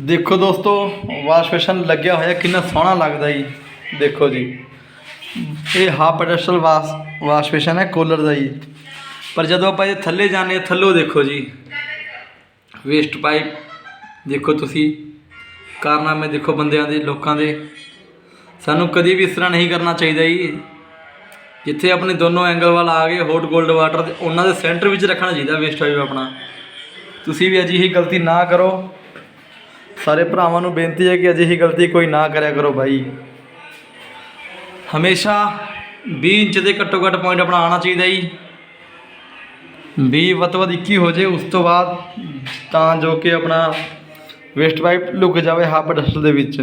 देखो दोस्तों wash basin लग्या होया कितना सोहना लगता जी। देखो जी ये हाफ पेडस्टल वाश बेसन है कूलर का जी। पर जो आप ये थले जाने थल्लों देखो जी वेस्ट पाइप देखो तुसी कारनामे देखो बंदियां दे लोकां दे। सानू कभी भी इस तरह नहीं करना चाहिए जी। जिथे अपने दोनों एंगल वाल आ गए हॉट गोल्ड वाटर उन्होंने सेंटर में रखना चाहिए वेस्ट पाइप अपना। तुसी भी अजिही गलती ना करो। सारे भरावां नूं बेनती है कि अजिही गलती कोई ना करया करो भाई। हमेशा 20 इंच के घट्टो घट्ट पॉइंट अपना आना चाहिए जी। 20 ਵੱਧ ਤੋਂ ਵੱਧ 21 हो जाए उस तो बाद ਤਾਂ जो कि अपना वेस्ट पाइप लुक जाए हाफ पेडस्टल ਦੇ ਵਿੱਚ।